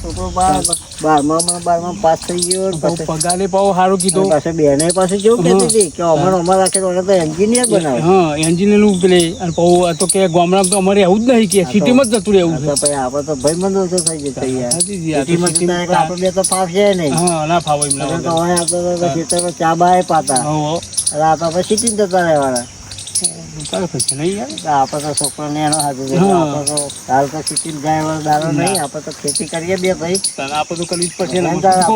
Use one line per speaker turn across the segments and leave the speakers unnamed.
છોકરો બારમાં પાસ થઈ ગયો.
પગારે પાવ સારું કીધું.
પાછળ બેને પાસે કેવું કહેતી હતી કે અમારે રાખે તો એન્જિનિયર બનાવે.
હા એન્જિનિયર નું પેલે અને પાવ તો કે ગામડામાં તો અમારે આવું જ નહીં કે સિટીમાં જ જતું રહેવું છે.
પછી આપડે તો ભાઈ બંધો તો થઈ જશે યાર. આપડે બે તો ફાવ છે નહીં.
હા ના ફાવ એમ
તો હવે આપડે ખેતરમાં ચા બાય પાતા. એટલે આપડે પછી સિટી જતા રહેવાના. આપડે તો છોકરો ને એનો હાથ હાલ તો સિટી જાય દારો નહીં. આપડે તો ખેતી કરીએ બે ભાઈ.
આપડે તો કરવી જ પડશે ને.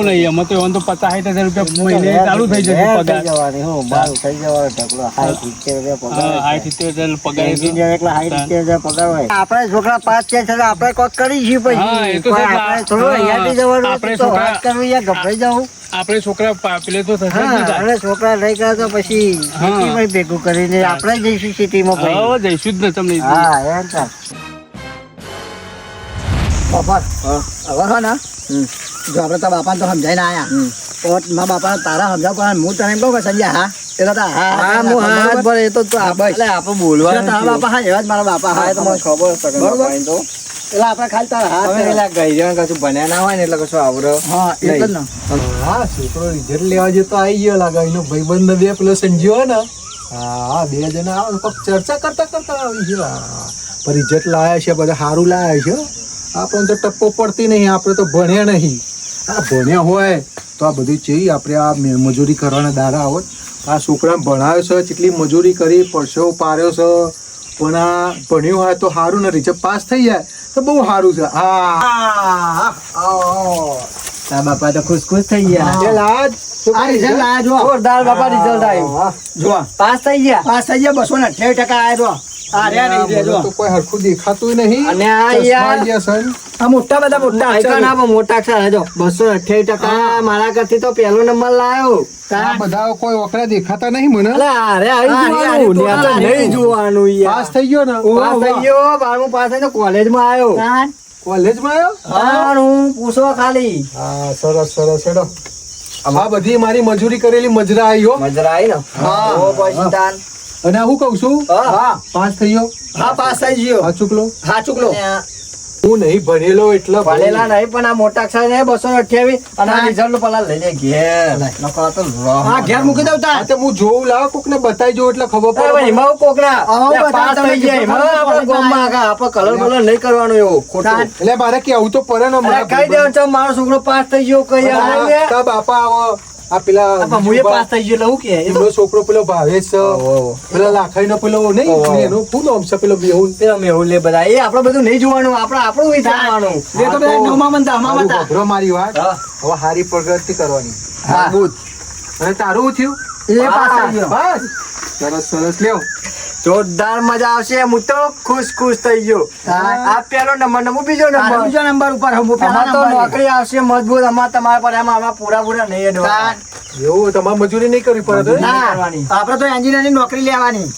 નહીં એમાં તો એમ તો 50,000 રૂપિયા મહિને ચાલુ થઈ જશે પગાર.
જવાની હું બારું થઈ જવાનું ઢગલો 60-70,000 પગાર.
60-70,000 પગાર
એટલે 60-70,000 પગાર હોય. આપડે છોકરા પાસ છે આપડે કોક કરીશું પછી. થોડું અહીંયાથી જવાનું તો વાત કરવી યાર ગભરાઈ જવું.
આપણે છોકરા પેલે તો થશે
છોકરા લઈ ગયા તો પછી સિટીમાં ભેગું કરીને આપણે જઈશું સિટીમાં.
જઈશું જ ને તમને.
હા એમ ચાલ
બાપા હવે હા ને જો આપણે તો બાપાને તો સમજાઈને આયા તો મારા બાપા તારા સમજાવ પણ હું તને એમ કહું કે સમજ્યા હા એટલે
આપણે બોલવાનું
તારા બાપા હા એવા જ મારા બાપા હા તો મને ખબર એટલે આપણે ખાલી તારા હાથ
કશું ભણ્યા ના હોય ને એટલે કશું આવડે.
હા એટલે જ ને
હા છોકરો રિઝલ્ટ લેવા જતો આવી ગયો લાગે એનો ભાઈબંધ બે પેલો સંજ્યો ને હા બે જણા આવે ચર્ચા કરતા આવી ગયો. પણ રિઝલ્ટ લાયા છે બધા સારું લાયા છે. આપણને તો ટપ્પો પડતી નહીં. આપણે તો ભણ્યા નહીં. આ ભણ્યા હોય તો આ બધું ચેવી આપણે આ મજૂરી કરવાના દાડા આવત. આ છોકરાને ભણાવ્યો છે કેટલી મજૂરી કરી પરસેવો પાર્યો છે પણ આ ભણ્યું હોય તો સારું ને રિઝલ્ટ પાસ થઈ જાય તો બહુ સારું છે.
તારા બાપા તો ખુશ થઈ ગયા.
જોરદાર બાપા રિઝલ્ટ આવ્યું.
જો
પાસ થઈ ગયા.
228% આવ્યા.
તો કોઈ હરખું દેખાતું નહીં.
અને આ યાર
આ મોટા બધા મોટા
મોટા અક્ષર જો 228% મારા કરતી તો પહેલો નંબર લાવ્યો.
આ બધા કોઈ ઓકડા દેખાતા નહીં મને.
નહીં જોવાનું
પાસ થઈ ગયો ને.
પાસ થઈ ગયો. 12મું પાસ થઈને કોલેજમાં આવ્યો.
કોલેજમાં આવ્યો.
હા હું પૂછો ખાલી.
હા સરસ સરસ હેડો. આ બધી મારી મજૂરી કરેલી મજરા આવ્યો.
મજરા આવી ને.
હા
પછી તાન
અને હું કઉ છું
હા
પાસ થઈ ગયો.
હા પાસ થઈ ગયો.
હા ચૂકલો
હા ચૂકલો
હું નહીં ભણેલો એટલે
ભણેલા નહીં પણ આ મોટા અક્ષર ને 228 અને આ રિઝલ્ટ પેલા લઈ લે ઘેર. નકર તો
હા ઘેર મૂકી દઉં તાર.
તો હું જોઉં લાવ કોક ને બતાવી જોઉં એટલે ખબર પડે.
એમાં કોકડા
આવું
પાસ થઈ ગયા. એમાં આપણે ગામમાં આગળ આપણે કલર બલર નહીં કરવાનો એવો ખોટો.
એટલે મારે કેવું તો પડે ને.
અરે કઈ દેવાનું છે મારો છોકરો પાસ થઈ ગયો કઈ આવે.
તા બાપા આવો આ પેલા
મુએ પાસ થઈ ગયો એટલે હું કે
એમનો છોકરો પેલો ભાવેશ છે. પેલા લાખાઈ નો પેલો નહીં એનું શું નામ છે પેલો મેહુલ.
પેલા મેહુલ લે બધા એ આપણે બધું નહીં જોવાનું. આપણે આપણું વિચારવાનું.
એ તો બધા નવમા દસમા હતા.
ગભરો મારી વાત. હવે સારી પ્રગતિ કરવાની. અને તારું શું થયું?
એ પાસ થઈ ગયો.
બસ સરસ સરસ લ્યો.
જોરદાર મજા આવશે. હું તો ખુશ થઈ ગયો. આ પેલો નંબર ને હું બીજો નંબર.
બીજો નંબર ઉપર હું
અમાર તો નોકરી આવશે મજબૂત. અમાર તમારા પર એમાં પૂરા નહીં અડવા.
એવું તમારે મજૂરી નહીં કરવી પડે.
આપડે તો એન્જિનિયરની નોકરી લેવાની.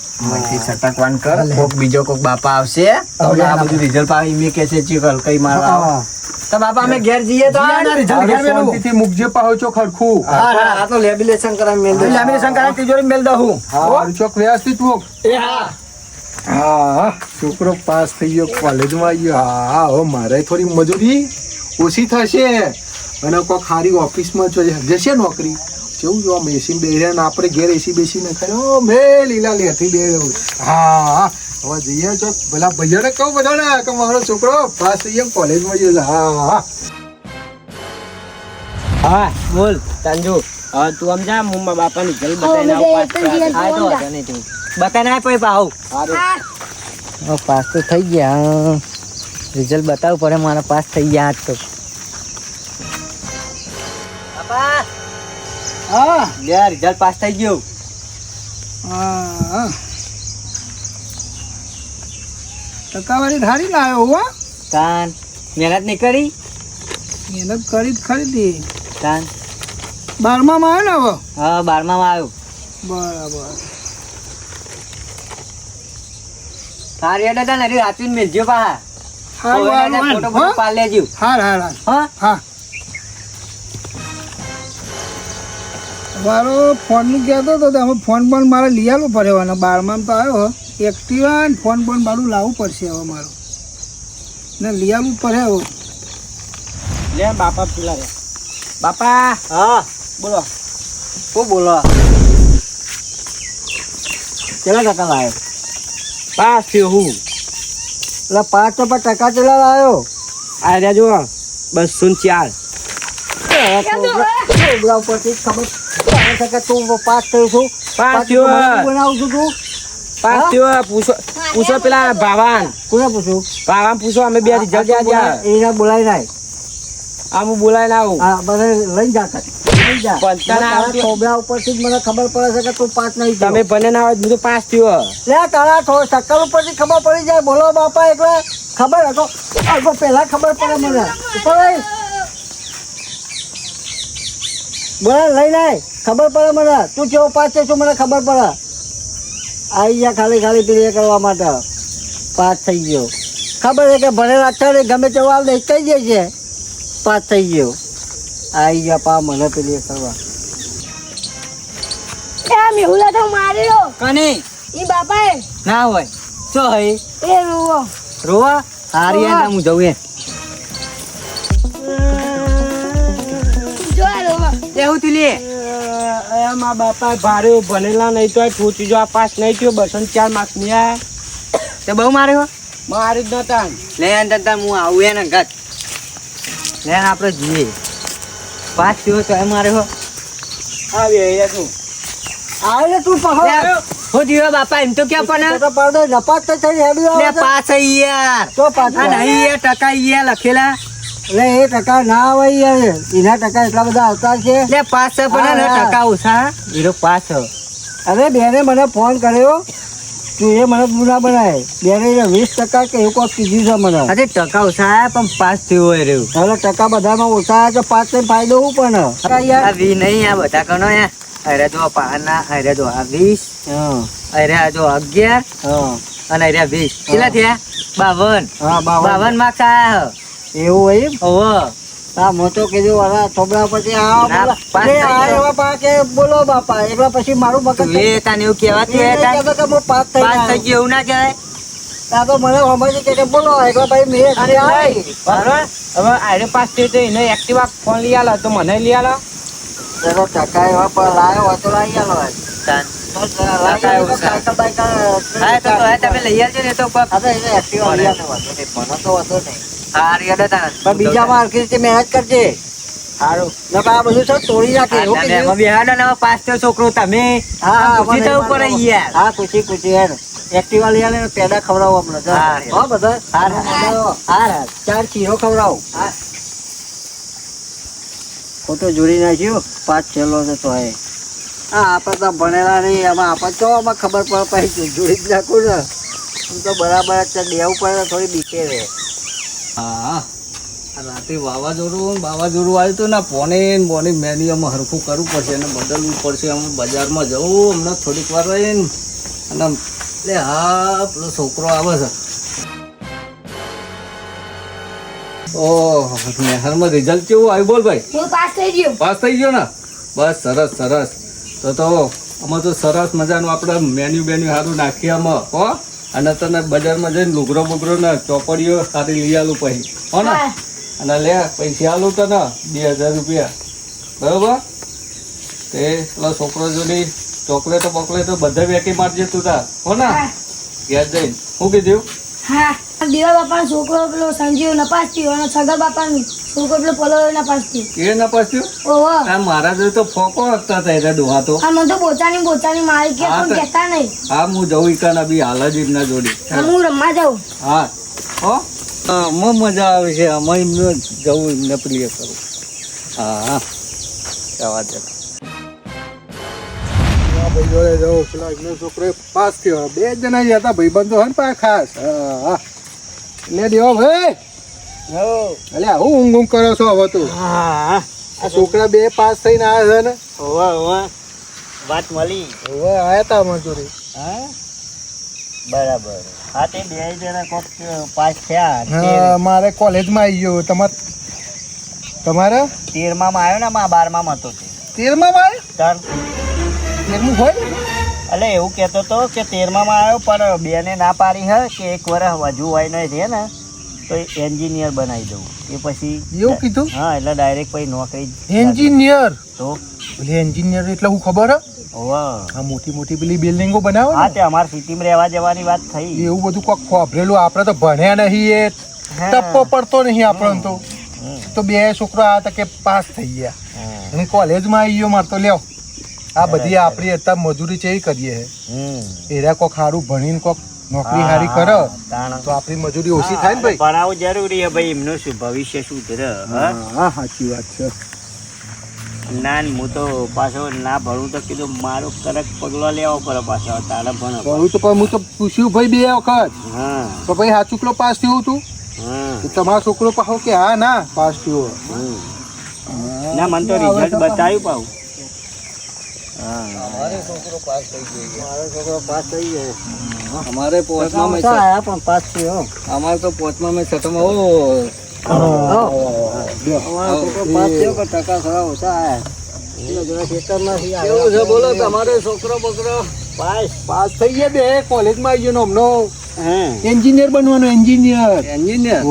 સટકવાન કર. કોક બીજો કોક બાપા આવશે. આ બધું રિઝલ્ટ પાવી મે કે છે ચીકલ કઈ મારવા. તો બાપા અમે ઘેર જઈએ તો
શાંતિથી મૂકજે પાહો ચોક હરખું.
હા તો લેબિલેશન કરાવી મેલ દે.
લેમિનેશન કરાવી તિજોરી મેલ દઉં.
હા ચોક વ્યવસ્થિત મૂક.
એ હા
હા છોકરો પાસ થઈ ગયો કોલેજમાં આવી ગયો. હા હવે મારે થોડી મજૂરી ઓછી થશે અને કોઈ સારી ઓફિસમાં જશે નોકરી. જેવું જો એસી બેસી આપણે ઘેર એસી બેસીને ખાય મેં લીલા લેથી બે. હા હવે જઈએ ચોક પેલા ભૈયાને કહું બધાને કે મારો છોકરો પાસ થઈ ગયો કોલેજમાં ગયો. હા
હા બોલ તાંજુ. હા તું સમજા મુંબા બાપાની જલ બતાઈને આવ પાસ નહીં તું બતાઈને આવ પછી પાવ. પાસ તો થઈ ગયા. રિઝલ્ટ બતાવવું પડે મારા પાસ થઈ ગયા આજ તો. બાપા
હા
લે રિઝલ્ટ પાસ થઈ ગયું.
હા ટકાવારી ધારી લાવ્યો હો.
તાન મહેનત નહીં કરી.
મહેનત કરી ખરીદી.
તાન
12માં આવ્યો ને હવે.
હા 12માં આવ્યું.
બરાબર.
સારી અડે તા નરી રાતવીન મેલજો પા.
હારું
ફોટો પાડ લેજો. હા
હા મારો ફોન નું કહેતો હતો અમે ફોન પણ મારે લઈ આવવું પડે. અને 12માં તો આવ્યો એક્ટિવા ફોન પણ મારું લાવવું પડશે હવે મારું ને લઈ આવવું પડે. હવે
લે બાપા પેલા રે બાપા
હા
બોલો
શું બોલો કેટલા ટકા લાવ્યો
પાસ થયો હું
એટલે 5 તો પણ ટકા કેટલા લાવ્યો
આ રહ્યા જો 204
છોકરા ઉપરથી ખબર પડે છે કે તું પાસ થયો છું
પાસ થયો
બનાવું છું તું
પાસ થયો પૂછો પેલા ભાવાન
કોને પૂછું
ભાવાન પૂછો અમે બે રિઝલ્ટ આપ્યા
એને બોલાવી નાય
આ હું બોલાઈને આવું
હા બધા લઈ જા કર લઈ જા
પણ તને આવડતું-
છોકરા ઉપરથી જ મને ખબર પડે છે કે તું પાસ નહીં થયો.
તમે બને ના હોય હું તો પાસ થયો
લે તારા શક્કર ઉપરથી ખબર પડી જાય બોલો બાપા એકલા ખબર હતો આગો પહેલા ખબર પડે મને ઉપર આય. બોલા લઈ નાય ખબર પડે મને તું કેવો પાસ છે શું મને ખબર પડે આવી જા ખાલી પીલી કરવા માટે પાસ થઈ ગયો ખબર છે કે ભણેલા અક્ષર ગમે તે વાલ દે કહી દે છે પાસ થઈ ગયો આવી જા પા મને પીલી કરવા
મેહુલા તો માર્યો
કને
ઈ બાપાએ
ના હોય શું હોય
એ રોવો
રોવા હારી
રોવા.
હું જવું એ
જો આ રોવા
એવું તું લે મારા બાપા ભારે ભણેલા નહીં તો ઠોચી જો આ પાસ નહીં થયો 204 માર્ક્સ નહીં આયા તે બહુ માર્યો મારી જ નતા લે અંતર હું આવું એને ઘટ લે આપણે જઈએ પાસ થયો તો એ માર્યો આવી તું
આવે તું પહોંચ
હો દીવા બાપા એમ તો ક્યાં પણ
તો પડદો નપાત તો થઈ હેડ્યું આવે
લે
છે.
પાસ યાર
તો પાછું
આ નહીં યાર ટકા યાર લખેલા
એટલે એ ટકા ના આવે યાર એના ટકા એટલા બધા આવતા છે
લે પાસ છે પણ એના
હા.
ટકા ઓછા હીરો પાસ છે
અરે બેને મને ફોન કર્યો તું એ મને ગુના બનાય બેને 20% કે એવું કોઈક કીધું છે મને
આજે ટકા ઓછા આયા પણ પાસ થયો હોય રહ્યું
હવે ટકા બધામાં ઓછા આવે તો 5 ને ફાયદો હું પણ યાર
આ વી નહીં આ બધા કનો યાર અરે જો પાના અરે જો આ 20
હા
અરે આ જો 11
હા
અને અરે 20 કેટલા થયા 52
હા
52 માર્ક્સ આયા
એવું હોય એમ?
ઓહો
હા મોટો કીધું વાળા થોબડા પછી આ
ના,
બોલા.
પાસ
લે,
થઈ
આ
ગયો.
એવા પા કે બોલો બાપા એકલા પછી મારું મગજ
તું એ તને એવું કહેવાતું
એ
હોય
નહીં કહેતો કે હું પાસ થઈ
પાસ થઈ
ગયો.
ગયો એવું ના કહેવાય
આ તો મને સમજ કે બોલો એકલા ભાઈ મેં
અરે નહીં બરાબર હવે આરે પાસ થયો તો એને એક્ટિવા ફોન લઈ આલો તો મને લઈ આલો
એનો ટકા એવા પર લાયો હોય તો લાવી આલો હોય.
તાન
તો લાવી
ટકા
આલો તો
ઓછા.
સાયકલ બાયકલ
હા તો હવે તમે લઈ આવજો ને તો કોક
હા તો એને એક્ટિવા લઈ આલો વાંધો નહીં. મને તો વાંધો નહીં.
હારી હેડો તાન
પણ બીજામાં હરખી રીતે મહેનત કરજે
હારું
નકર આ બધું છે તોડી નાખે એવું
તમે
કીધું.
એમાં બેહાડો ને હવે પાસ થયો છોકરો તમે
હા
ખુશી થવું પડે યાર
હા ખુશી યાર એક્ટિવા લઈ આલે ને પેડા ખવડાવો અમને
હા,
હા બધા
હા,
હા 4 ચીરો ખવડાવો ખોટો જોડી નાખ્યો 5 છેલ્લો છે તો હે હા આપણે તો ભણેલા નહીં એમાં આપણે તો આમાં ખબર પડે પછી જોડી જ નાખું ને હું તો બરાબર જ છે દેવું પડે થોડી બીકે રહે
હા આ રાતે વાવાઝોડું આવ્યું હતું ને ફોને ને બોને મેન્યુમાં હરખું કરવું પડશે અને બદલવું પડશે અમે બજારમાં જવું હમણાં થોડીક વાર રહીને અને એટલે હા પેલો છોકરો આવે છે ઓહ નેહરમાં રિઝલ્ટ કેવું આવ્યું બોલ ભાઈ
હું પાસ થઈ ગયો
પાસ થઈ ગયો ને બસ સરસ સરસ તો આમાં તો સરસ મજાનું આપણે મેન્યુ સારું નાખીએ આમાં હો અને તને બજારમાં જઈને લુગરો બુગરો ને ચોપડીઓ સારી લઈ આલું પછી હો ને
હા.
અને લે પૈસા આલું તને 2000 રૂપિયા બરોબર તે પેલો છોકરો જોડી ચોકલેટો બોકલેટો બધા વેકી મારજે તું તાર હો ને
હા.
ઘેર જઈને શું કીધું
હા દેવા બાપાનો છોકરો પેલો સંજીવ નપાસ થયો અને છગા બાપાનો છોકરો પેલો પલો નપાસ થયો
એ ના પાછું
ઓહો
આ મારા જોડે તો ફોકો હતા તારા ડોહા તો
આ મને તો બોચાની મારી કે
હા,
પણ
તો-
કહેતા નહીં
હા હું જવું ઈકાના બી હાલ જ એમના જોડી
અને હું રમવા જાઉં
હા હો
આમાં મજા આવે છે આમાં એમને જવું એમને પ્રિય કરું
હા હા જવા દે
ભાઈ જોડે જવું પેલા એમનો છોકરો પાસ થયો 2 જણા જ હતા ભાઈબંધો હે ને પા ખાસ હા લે દેવો ભાઈ અલ્યા હું ઊંઘ કરો છો હવે તું
હા
આ છોકરા 2 પાસ થઈને આવ્યા છે ને
હોવા વાત મળી
હવે આયા તા મજૂરી
હા બરાબર હા તે બે જણા કોક પાસ થયા
હા મારે કોલેજમાં આવી ગયો તમારે
13માં આવ્યો ને માં 12માં હતો તે
13માં આવ્યો
તાર
13મું હોય ને
એટલે એવું કહેતો હતો કે 13માં આવ્યો પણ બેને ના પાડી હે કે 1 વર્ષ હજુ હોય નહીં છે ને
તો એન્જિનિયર બનાવી દઉં એ પછી
એવું કીધું
હા એટલે ડાયરેક્ટ પછી નોકરી
એન્જિનિયર
તો
પેલી એન્જિનિયર એટલે હું ખબર હે
વાહ
આ મોટી મોટી પેલી બિલ્ડિંગો બનાવે
હા
ને
તે અમાર સિટીમાં રહેવા જવાની વાત થઈ
એવું બધું કોક ખોભરેલું આપણે તો ભણ્યા નહીં એ ટપ્પો પડતો નહીં આપણને તો બે છોકરા આ તકે પાસ થઈ ગયા અને કોલેજમાં આવી ગયો માર તો લ્યો આ બધી આપણી અત્યારે મજૂરી છે એ કરીએ એરા કોક સારું ભણીને કોક નોકરી સારી કરે તો આપણી મજૂરી ઓછી થાય ને ભાઈ
ભણાવવું જરૂરી છે ભાઈ એમનું શું ભવિષ્ય શું છે
હા સાચી વાત છે
ના હું તો પાછો ના ભણું તો કીધું મારો કડક પગલો લેવો પડે પાછો તારે ભણો
કહું તો પણ હું તો પૂછ્યું ભાઈ બે વખત
હા
તો ભાઈ સાચું પેલો પાસ થયું તું
હા
તો તમારો છોકરો પાછો કે હા ના પાસ થયો
ના મને તો રિઝલ્ટ બતાવ્યું પાછું
મારો છોકરો પાસ થઈ ગયો
અમારે
ઓછા આયા પણ પાસ થયો
અમારે તો પોચમાં મેં છઠ્ઠામાં
અમારો છોકરો પાસ થયો પણ ટકા થોડા ઓછા આયા એટલે જરા ખેતરમાં થી આવ્યા.
કેવું છે બોલો તમારે છોકરો બકરો
પાસ થઈ ગયા બે કોલેજમાં આવી ગયો હમનો
હા
એન્જિનિયર બનવાનો એન્જિનિયર
એન્જિનિયર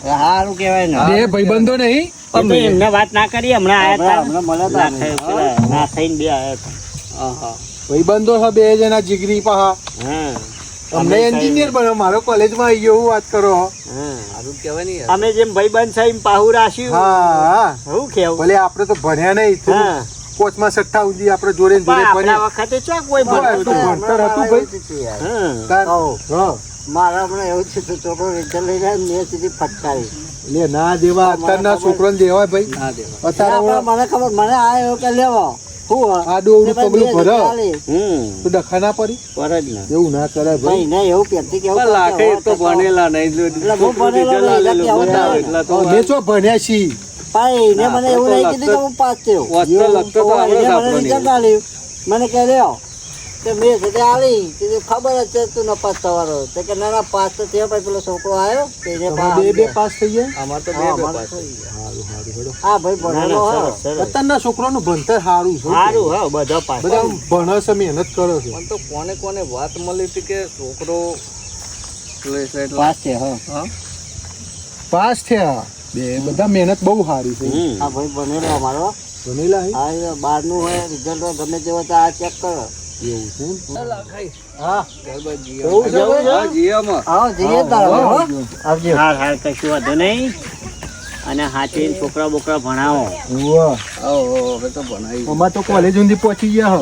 સારું કહેવાય ને
બે ભાઈબંધો નહીં
એ તો એમને વાત ના કરી હમણાં આયા
હમણાં મળ્યા
હતા ના થઈને બે આયા હતા
ભાઈબંધો છે બે જણા જીગરી પાહા
હા
અમને એન્જિનિયર બન્યો મારો કોલેજમાં આવી ગયો હું વાત કરો
સારું કહેવાય ને યાર
અમે જેમ ભાઈબંધ સાહેબ પાહુ રાખ્યું
હા
હું કેવું
ભલે આપણે તો ભણ્યા નહીં
હા
કોચમાં છઠ્ઠા સુધી આપણે જોડે ને જોડે
પણ આપણા
ભણ્યા
વખતે ચોક કોઈ ભણતું
તો
હતું.
ભણતર હતું ભાઈ
હા
તાર- હા.
મારા હમણાં એવું છે તો છોકરો રિઝલ્ટ લઈ જાય મેં સીધી ફટકારી
લે ના દેવા અત્યારના છોકરાને દેવાય ભાઈ
ના દેવા
અત્યારે
મને ખબર મને આ એવું કે લેવો શું
આડું અવડું પગલું ભરે
હમ
તો ડખા ના પડી
પર જ ને
એવું ના કરાય ભાઈ
નહીં એવું પહેરતી કેવું
પણ લાખે તો ભણેલા નહીં
એટલે હું ભણેલો નહીં, એટલે કેવું થાય.
એટલા તો
અમે ચો ભણ્યા છીએ
ભાઈ એને મને એવું નહીં કીધું કે હું પાસ થયો
વાંચતો લખતો તો
એને
આવડે જ
મને
આપણને.
રિઝલ્ટ આલ્યું મને કહે લ્યો કે મેં સાથે આલી કીધું ખબર જ છે તું નપાસ થવાનો તો કે ના ના પાસ તો થયો પછી પેલો છોકરો આવ્યો તો એને પાસ
બે બે પાસ થઈ ગયા
અમારે તો બે
હા,
બે
મારે
પાસ.
થઈ ગયા.
સારું સારું હેડો
હા ભાઈ
ના
ભણેલો
ના
હા
સરસ સરસ
અત્યારના છોકરાનું ભણતર સારું છે
સારું હા બધા પાસ
બધા ભણે છે મહેનત કરે છે
પણ તો કોને કોને વાત મળી હતી કે છોકરો લેશે એટલે
પાસ છે હા
હા?
પાસ થયા બે બધા મહેનત બહુ સારી છે
હમ
હા ભાઈ ભણેલો અમારો
ભણેલા હે?
હા એ બહારનું હોય રિઝલ્ટ હોય ગમે તે હોય તો આ ચેક કરો
એવું છે એમ?
હા
ગરબા જીઓ.
એવું છે ભાઈ?
હા, જીઓમાં.
આવો જઈએ તારે હો આવજો
હાર હાર કશું વાંધો નહીં અને હાચીને છોકરા બોકરા ભણાવો
ઉવ્વ.
આવો, હવે તો ભણાઈ
અમાર તો કોલેજ સુધી પહોંચી ગયા હો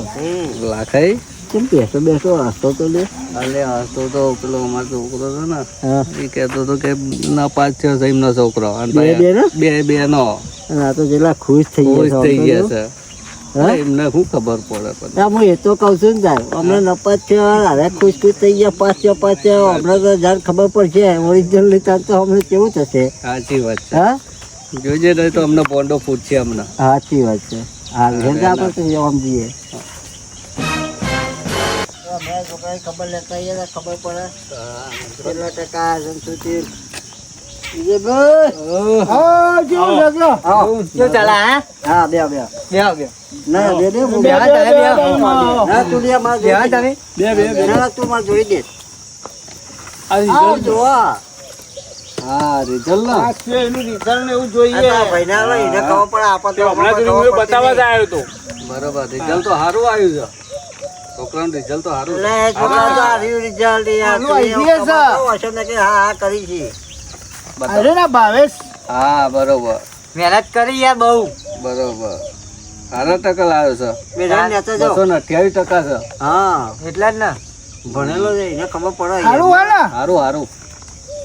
લાખાઈ
કેમ બેસો બેસો હસતો તો લે
અલે હસતો તો પેલો અમારો છોકરો છે ને
હા
એ કહેતો હતો કે ના પાસ થયો છે એમનો છોકરો અને
બે બે ને?
બે બે નો
અને આ તો જેટલા ખુશ થઈ
ખુશ થઈ ગયા
ગયા
છે
હા?
એમને શું ખબર પડે પણ
હા, હું એ તો કહું છું ને તાર અમને નપાસ થયો હવે ખુશ થઈ ગયા પાસ થયો હમણાં તો જાણ ખબર પડશે ઓરિજિનલ લેતા તો અમને કેવું થશે
સાચી વાત છે
હા
જોજે નહીં તો અમને પોંડો ફૂટશે હમણાં
સાચી વાત છે હા એટલે આપણે તો જવાબ દઈએ ખબર લેતા આવીએ તો ખબર પડે કેટલા ટકા સંસ્કૃતિ
હા કેવું લાગે
શું ચાલે હા
હા બે બે ના બે બે હું
બે હાથ આવે, બે હાથ.
ના તું લે માર
બે હાથ આવે?
ના તું માર જોઈ દે આવ જોવા
હા રિઝલ્ટ ના
એનું રિઝલ્ટ ને એવું જોઈએ
ભાઈ ના આવે એને ખબર પડે આપણને
બતાવવા જ આવ્યો તો
બરોબર રિઝલ્ટ તો સારું આવ્યું છે છોકરાનું રિઝલ્ટ તો સારું છે.
એટલે છોકરા તો હાર્યું રિઝલ્ટ યાર
આનું idea છે.
હશે ને કે હા હા કરી છે
અરે ના ભાવેશ
હા બરોબર
મહેનત કરી યાર બહુ
બરોબર સારા ટકા લાવ્યો છે
બેટા નેતા જાઓ
228% છે
હા
એટલે જ ને
ભણેલો છે એને ખબર પડે
સારું હોય ને
સારું સારું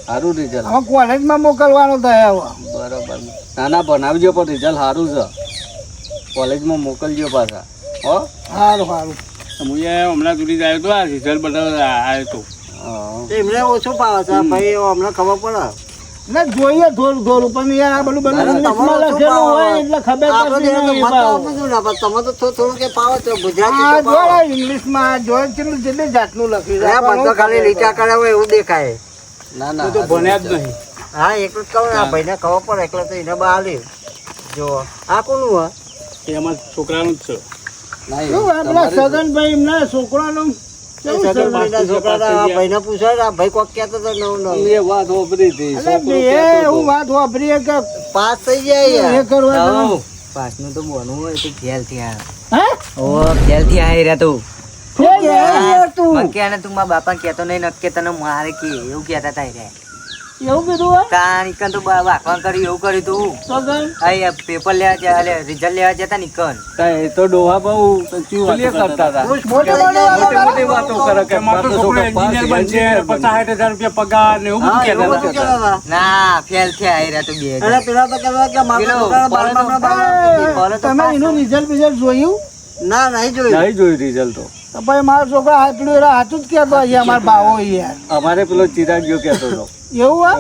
સારું રિઝલ્ટ
હવે કોલેજમાં મોકલવાનો થાય હવે
બરોબર નાના બનાવજો પણ રિઝલ્ટ સારું છે કોલેજમાં મોકલજો પાછા હો
સારું સારું
હું હમણાં સુધી આવ્યો તો આ રિઝલ્ટ બતાવવા આવ્યો તો
હા.
એમને ઓછું પાવે છે ભાઈ અમને ખબર પડે
ના જોઈએ થોડું થોડું પણ યાર આ બધું બધું
અરે
ઇંગ્લિશમાં
તમારે શું
લખેલું હોય
પાવે?
એટલે ખબર
આપણે
પડતી
તો
નહીં
મત
પાવ.
આપું છું ને, પણ તમે તો થોડું કે પાવો છો ગુજરાતી
આ
તો પાવો.
જો ઇંગ્લિશમાં જો કેટલું જેટલી જાતનું લખ્યું છે.
આ બધો ખાલી લીટા કરે હોય એવું દેખાય
ના ના
તો ભણ્યા જ નહીં
હા એટલું જ કહું ને આ ભાઈને ખબર પડે એટલે તો એને બહાર લે જો આ કોનું હોય
એ અમારા છોકરાનું જ છે
નહીં,
શું આપણા
તમારે
સગનભાઈ એમના છોકરાનું
સગનભાઈના છોકરાના આ ભાઈને પૂછો ને, આ ભાઈ કોક કહેતો હતો નવું.
એ વાત વાપરી હતી
અલા બે હું વાત વાપરીએ કે પાસ થઈ જાય એ કરવા
પાસનું તો બોનું હોય તો ફેલ થયા.
હે
ઓ ફેલ થયા હે રે તું.
શું કહે તું
મને કે ને તું મારા બાપા કહેતો નહીં નક્કી તને મારે કે એવું કહેતા હતા રે.
એવું કીધું હોય
તાન ઈકન તો વાકવાન કર્યું એવું કર્યું તું.
સગન
આ પેપર લેવા જાય રિઝલ્ટ લેવા જતા નીકન.
એ તો ડોહા બહુ ચૂલી કરતા હતા
મોટી
મોટી વાતો કરે કે મારો છોકરો એન્જિનિયર બનશે 50,000 રૂપિયા પગાર ને એવું બધું કહેતા હતા.
ના ફેલ થયા હે રે તું બે.
અરે પેલા તો કહેતા કે મારો છોકરા બારમામાં બારમા તમે એનું રિઝલ્ટ જોયું? ના નહીં જોયું.
નહીં જોયું રિઝલ્ટ તો
ભાઈ મારો છોકરો હાથડું હાથું જ કહેતો છે અમારા ભાવો યાર.
અમારે પેલો ચિરાગીઓ કહેતો હતો
એવું હોય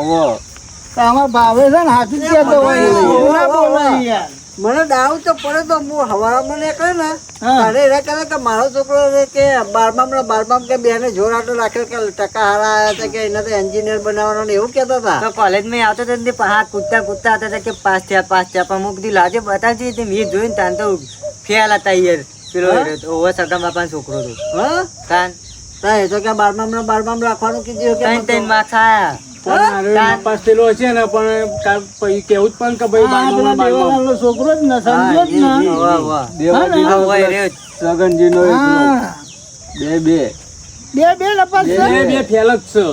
તો અમારા ભાવે છે ને હાથું જ કહેતો હોય એવું ના બોલાય યાર. મને ડાઉટ તો પડે તો હું હવારમાં ને કહે ને તારે એના કહે કે મારો છોકરો કે બારમા કે બેને જોર આટો રાખ્યો કે ટકા હારા આવ્યા હતા કે એને તો એન્જિનિયર બનાવવાનો ને એવું કહેતા હતા.
તો કોલેજમાં આવતો તો ને હાથ કૂદતા કૂદતા હતા કે પાસ થયા પણ હું કીધું લાજે બતાવજે તે મેં જોયું ને તાન તો ફેલ હતા યાર. પેલો ઓવર સગા બાપાનો છોકરો હતો.
હા
તાન
એ તો કે બારમા રાખવાનું કીધું કે
ત્રણ માર્ક્સ આયા.
પાસ થયેલો હશે ને પણ કેવું જ પણ કે ભાઈ
છોકરો જ ને સમજો જ ને
વાહ વાહ
દેવાજીનો
હોય રે.
સગનજીનો બે બે
બે લપાસ
બે ફેલ જ છે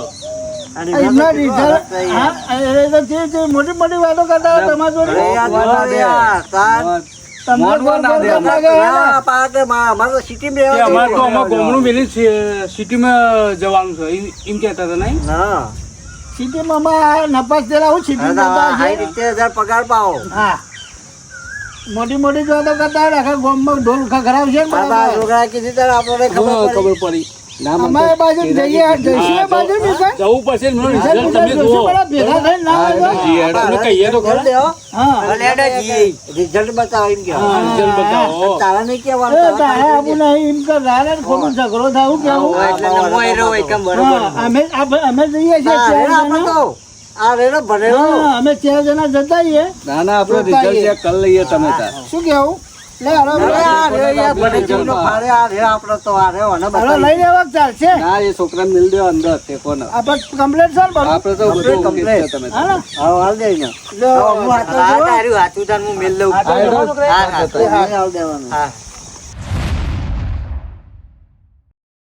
એમના રિઝલ્ટ મોટી મોટી વાતો કરતા હોય તમારી જોડે.
અમારે તો અમારે ગામડું મેલી સિટીમાં જવાનું છે એમ કહેતા હતા નહીં
સિટીમાં નપાસ થયેલા હું સિટી પગાર પાવો. હા મોટી મોટી વાતો કરતા હોય આખા ગામમાં ઢોલ ખરાવશે છોકરા કીધી ત્યારે આપણને
ખબર પડી
અમારે બાજુ જઈએ જઈશું બાજુ
જવું પડશે તમે જુઓ
ભેગા થઈને ના આવ્યો.
તમે કહીએ તો ખરા
હા
રિઝલ્ટ બતાવો એમ કે
રિઝલ્ટ બતાવો
તારા નહીં કહેવાનું તારે આપું નહીં એમ કર રાને ખોટું ઝઘડો થાવું કેવું
એટલે મોય રહ્યો એકમ બરોબર.
અમે જઈએ છીએ આ રેડો ભરેલો અમે 4 જણા જતા આવીએ.
ના ના આપણે રિઝલ્ટ ચેક કરી લઈએ તમે તાર
શું કેવું લે હાલો લઈ લેવા ચાલશે.
ના એ છોકરા મિલ દો અંદર તે કોને
આપણે કમ્પ્લેટ છે ને
આપણે તો બધું કમ્પ્લીટ છે તમે
હાલ દઈને
હા તારું હાથું તાર હું મેલ લઉં. હા હા
દેવાનું
હા